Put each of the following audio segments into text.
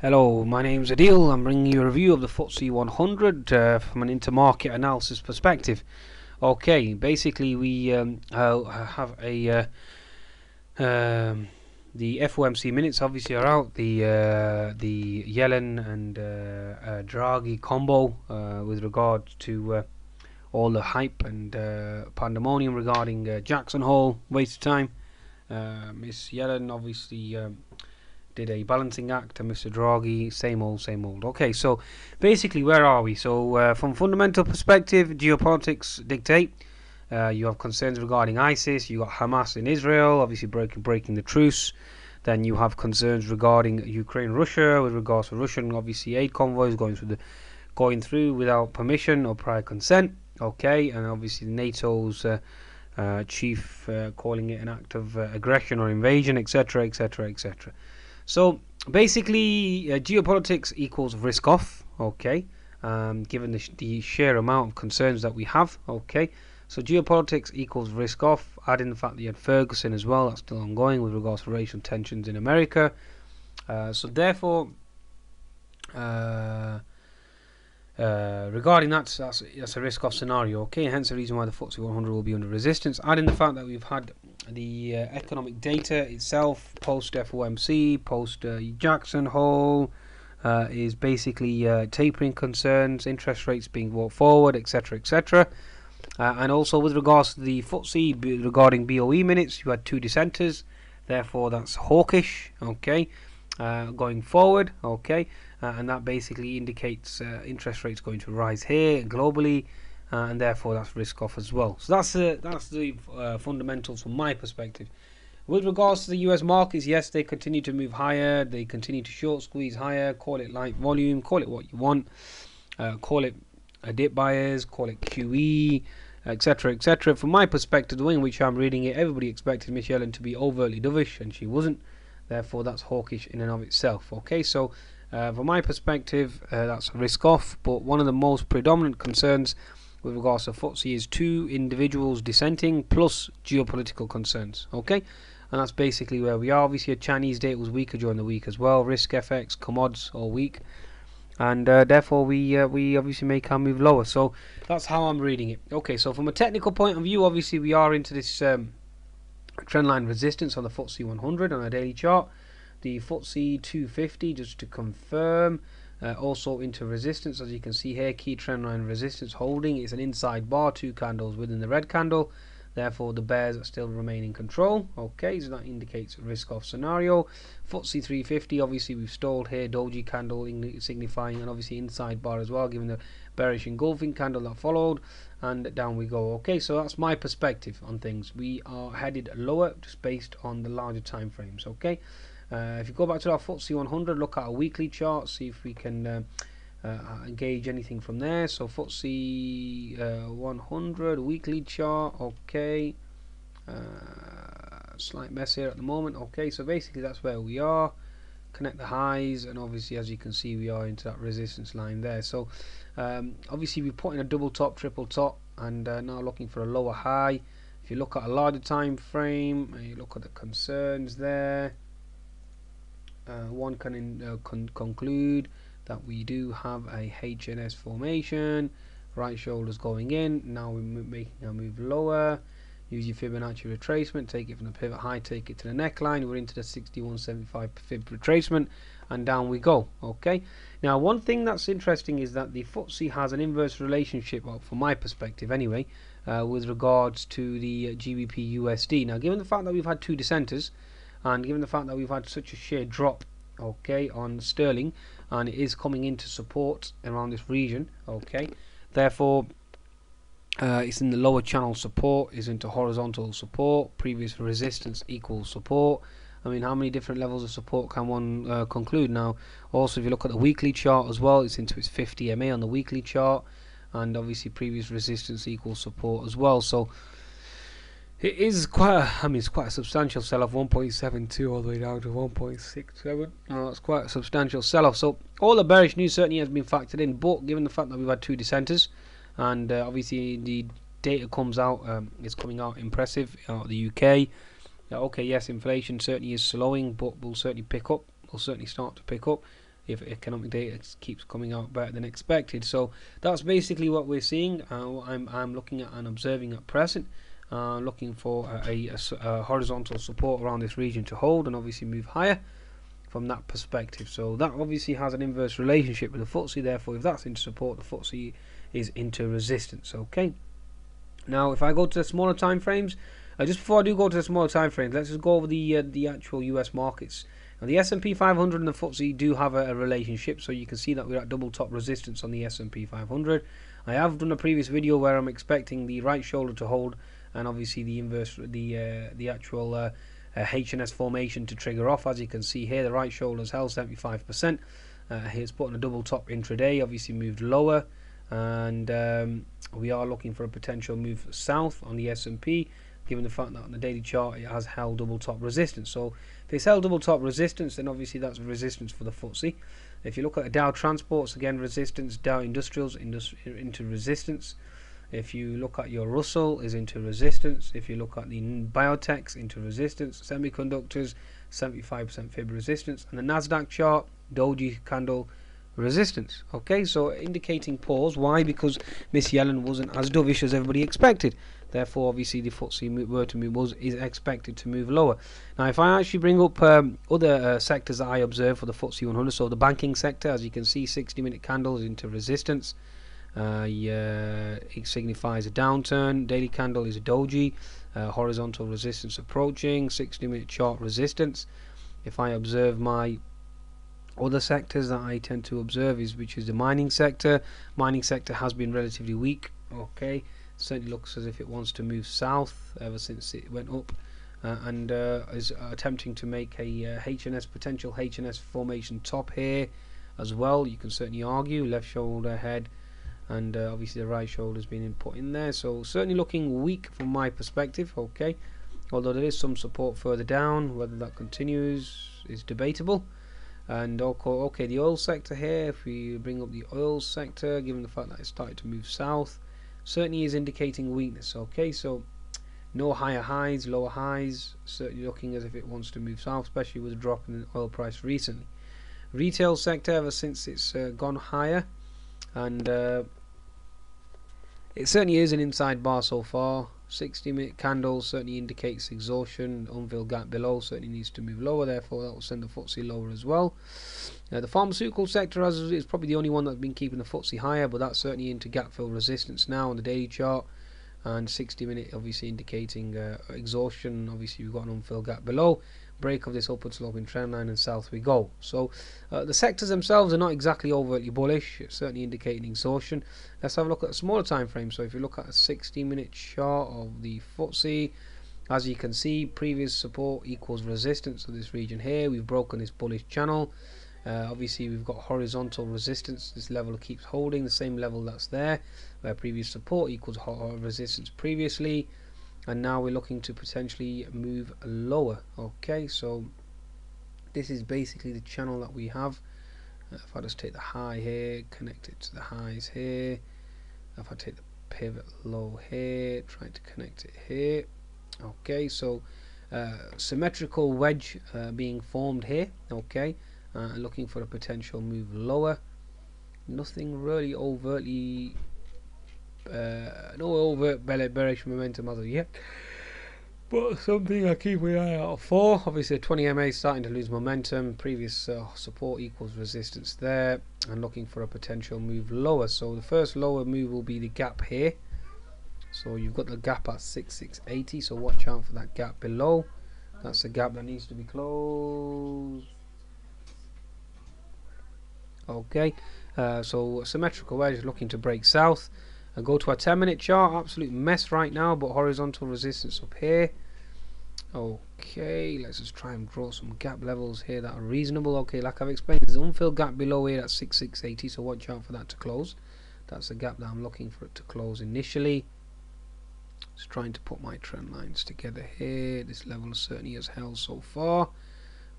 Hello, my name's Adil. I'm bringing you a review of the FTSE 100 from an intermarket analysis perspective. Okay, basically we have a the FOMC minutes obviously are out. The Yellen and Draghi combo with regard to all the hype and pandemonium regarding Jackson Hole, waste of time. Miss Yellen obviously did a balancing act, and Mr. Draghi, same old, same old. Okay, so basically, where are we? So, from fundamental perspective, geopolitics dictate. You have concerns regarding ISIS. You got Hamas in Israel, obviously breaking the truce. Then you have concerns regarding Ukraine, Russia, with regards to Russian, obviously, aid convoys going through without permission or prior consent. Okay, and obviously NATO's chief calling it an act of aggression or invasion, etc., etc., etc. So basically, geopolitics equals risk off. Okay, given the sheer amount of concerns that we have. Okay, so geopolitics equals risk off. Add in the fact that you had Ferguson as well. That's still ongoing with regards to racial tensions in America. So therefore, regarding that's a risk off scenario. Okay, hence the reason why the FTSE 100 will be under resistance. Add in the fact that we've had the economic data itself post FOMC, post Jackson Hole, is basically tapering concerns, interest rates being brought forward, etc., etc. And also with regards to the FTSE regarding BOE minutes, you had two dissenters, therefore that's hawkish. Okay, going forward. Okay, and that basically indicates interest rates going to rise here globally. And therefore that's risk off as well. So that's the fundamentals from my perspective. With regards to the US markets, yes, they continue to move higher. They continue to short squeeze higher. Call it light volume. Call it what you want. Call it dip buyers. Call it QE, etc., etc. From my perspective, the way in which I'm reading it, everybody expected Miss Yellen to be overtly dovish, and she wasn't. Therefore, that's hawkish in and of itself. Okay, so from my perspective, that's risk off. But one of the most predominant concerns with regards to FTSE is two individuals dissenting plus geopolitical concerns. Okay, and that's basically where we are. Obviously, a Chinese data was weaker during the week as well. Risk FX, commods all weak, and therefore we obviously make our move lower. So that's how I'm reading it. Okay, so from a technical point of view, obviously we are into this trendline resistance on the FTSE 100 on a daily chart. The FTSE 250, just to confirm, also into resistance, as you can see here. Key trendline resistance holding. It's an inside bar, two candles within the red candle. Therefore, the bears are still remain in control. Okay, so that indicates a risk-off scenario. FTSE 350, obviously we've stalled here. Doji candle signifying, and obviously inside bar as well, given the bearish engulfing candle that followed. And down we go. Okay, so that's my perspective on things. We are headed lower just based on the larger time frames. Okay. If you go back to our FTSE 100, look at our weekly chart, see if we can engage anything from there. So FTSE 100 weekly chart, okay. Slight mess here at the moment. Okay, so basically that's where we are. Connect the highs, and obviously as you can see we are into that resistance line there. So obviously we put in a double top, triple top, and now looking for a lower high. If you look at a larger time frame and you look at the concerns there, one can conclude that we do have a HNS formation. Right shoulders going in. Now we're making our move lower. Use your Fibonacci retracement. Take it from the pivot high. Take it to the neckline. We're into the 61.75 Fib retracement, and down we go. Okay. Now, one thing that's interesting is that the FTSE has an inverse relationship, well, from my perspective anyway, with regards to the GBPUSD. Now, given the fact that we've had two dissenters, and given the fact that we've had such a sheer drop, okay, on sterling, and it is coming into support around this region, okay, therefore it's in the lower channel support, is into horizontal support, previous resistance equals support. I mean, how many different levels of support can one conclude? Now, also if you look at the weekly chart as well, it's into its 50 MA on the weekly chart, and obviously previous resistance equals support as well. So it is it's quite a substantial sell-off, 1.72 all the way down to 1.67. It's quite a substantial sell-off. So all the bearish news certainly has been factored in, but given the fact that we've had two dissenters, and obviously the data comes out, it's coming out impressive out of the UK. Okay, yes, inflation certainly is slowing, but will certainly pick up. Will certainly start to pick up. if economic data keeps coming out better than expected. So that's basically what we're seeing. What I'm looking at and observing at present. Looking for a horizontal support around this region to hold and obviously move higher from that perspective. So that obviously has an inverse relationship with the FTSE. Therefore, if that's into support, the FTSE is into resistance. Okay. Now, if I go to the smaller time frames, just before I do go to the smaller time frames, let's just go over the actual US markets. Now, the S&P 500 and the FTSE do have a relationship, so you can see that we're at double top resistance on the S&P 500. I have done a previous video where I'm expecting the right shoulder to hold, and obviously the inverse, the actual H&S formation to trigger off. As you can see here, the right shoulder has held 75%. Here's put on a double top intraday, obviously moved lower, and we are looking for a potential move south on the S&P, given the fact that on the daily chart it has held double top resistance. So if it's held double top resistance, then obviously that's resistance for the FTSE. If you look at the Dow Transports, again resistance, Dow Industrials into resistance. If you look at your Russell, is into resistance. If you look at the biotechs, into resistance. Semiconductors, 75% fib resistance. And the Nasdaq chart, doji candle, resistance. Okay, so indicating pause. Why? Because Miss Yellen wasn't as dovish as everybody expected. Therefore, obviously, the FTSE is expected to move lower. Now, if I actually bring up other sectors that I observe for the FTSE 100, so the banking sector, as you can see, 60-minute candle is into resistance. It signifies a downturn. Daily candle is a doji, horizontal resistance approaching, 60-minute chart resistance. If I observe my other sectors that I tend to observe, which is the mining sector. Mining sector has been relatively weak. Okay, certainly looks as if it wants to move south ever since it went up, and is attempting to make a potential H&S formation top here as well. You can certainly argue left shoulder head, and obviously the right shoulder has been put in there, so certainly looking weak from my perspective. Okay, although there is some support further down, whether that continues is debatable. And okay, the oil sector here, if we bring up the oil sector, given the fact that it started to move south, certainly is indicating weakness. Okay, so no higher highs, lower highs, certainly looking as if it wants to move south, especially with a drop in the oil price recently. Retail sector, ever since it's gone higher, and it certainly is an inside bar so far. 60-minute candle certainly indicates exhaustion. Unfilled gap below certainly needs to move lower, therefore that will send the FTSE lower as well. The pharmaceutical sector is probably the only one that's been keeping the FTSE higher, but that's certainly into gap fill resistance now on the daily chart, and 60-minute obviously indicating exhaustion. Obviously we've got an unfilled gap below, break of this upward sloping trend line, and south we go. So the sectors themselves are not exactly overtly bullish. It's certainly indicating exhaustion. Let's have a look at a smaller time frame. So if you look at a 60-minute chart of the FTSE, as you can see, previous support equals resistance of this region here. We've broken this bullish channel. Obviously we've got horizontal resistance. This level keeps holding the same level that's there, where previous support equals resistance previously, and now we're looking to potentially move lower. Okay, so this is basically the channel that we have. If I just take the high here, connect it to the highs here, if I take the pivot low here, try to connect it here. Okay, so symmetrical wedge being formed here. Okay, looking for a potential move lower. Nothing really overtly no overt bearish momentum as of yet, but something I keep an eye out for. Obviously 20 MA starting to lose momentum. Previous support equals resistance there, and looking for a potential move lower. So the first lower move will be the gap here. So you've got the gap at 6680, so watch out for that gap below. That's the gap that needs to be closed. Okay, so symmetrical wedge is looking to break south. Go to a 10-minute chart, absolute mess right now, but horizontal resistance up here. Okay, let's just try and draw some gap levels here that are reasonable. Okay, like I've explained, there's an unfilled gap below here at 6680, so watch out for that to close. That's the gap that I'm looking for it to close initially. Just trying to put my trend lines together here. This level certainly has held so far.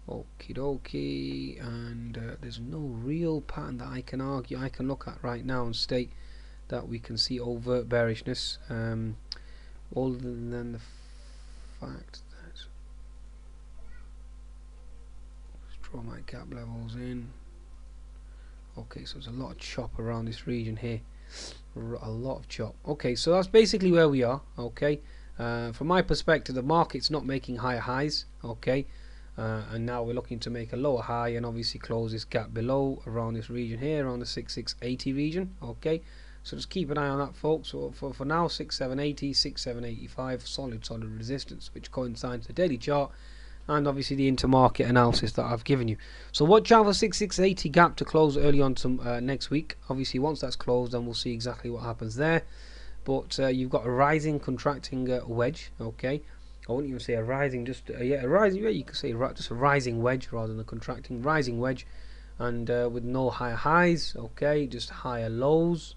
Okie dokie, and there's no real pattern that I can look at right now and state that we can see overt bearishness, other than the fact that, let's draw my gap levels in. Okay, so there's a lot of chop around this region here, a lot of chop. Okay, so that's basically where we are. Okay, from my perspective, the market's not making higher highs. Okay, and now we're looking to make a lower high and obviously close this gap below around this region here, around the 6680 region. Okay, so just keep an eye on that, folks. So for now, 6780, 6785, solid resistance, which coincides with the daily chart and obviously the intermarket analysis that I've given you. So watch out for 6680 gap to close early on to next week. Obviously once that's closed, then we'll see exactly what happens there. But you've got a rising contracting wedge. Okay, I wouldn't even say a rising, just a rising. Yeah, you could say just a rising wedge rather than a contracting rising wedge, and with no higher highs. Okay, just higher lows.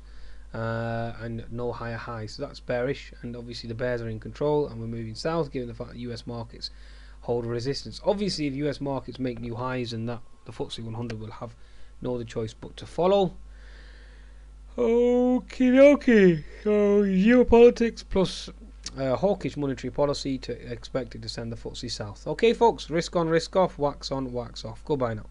And no higher highs, so that's bearish, and obviously the bears are in control and we're moving south, given the fact that US markets hold resistance. Obviously if US markets make new highs, and that the FTSE 100 will have no other choice but to follow. Okay, so geopolitics plus hawkish monetary policy to expected to send the FTSE south. Okay folks, risk on, risk off, wax on, wax off. Goodbye now.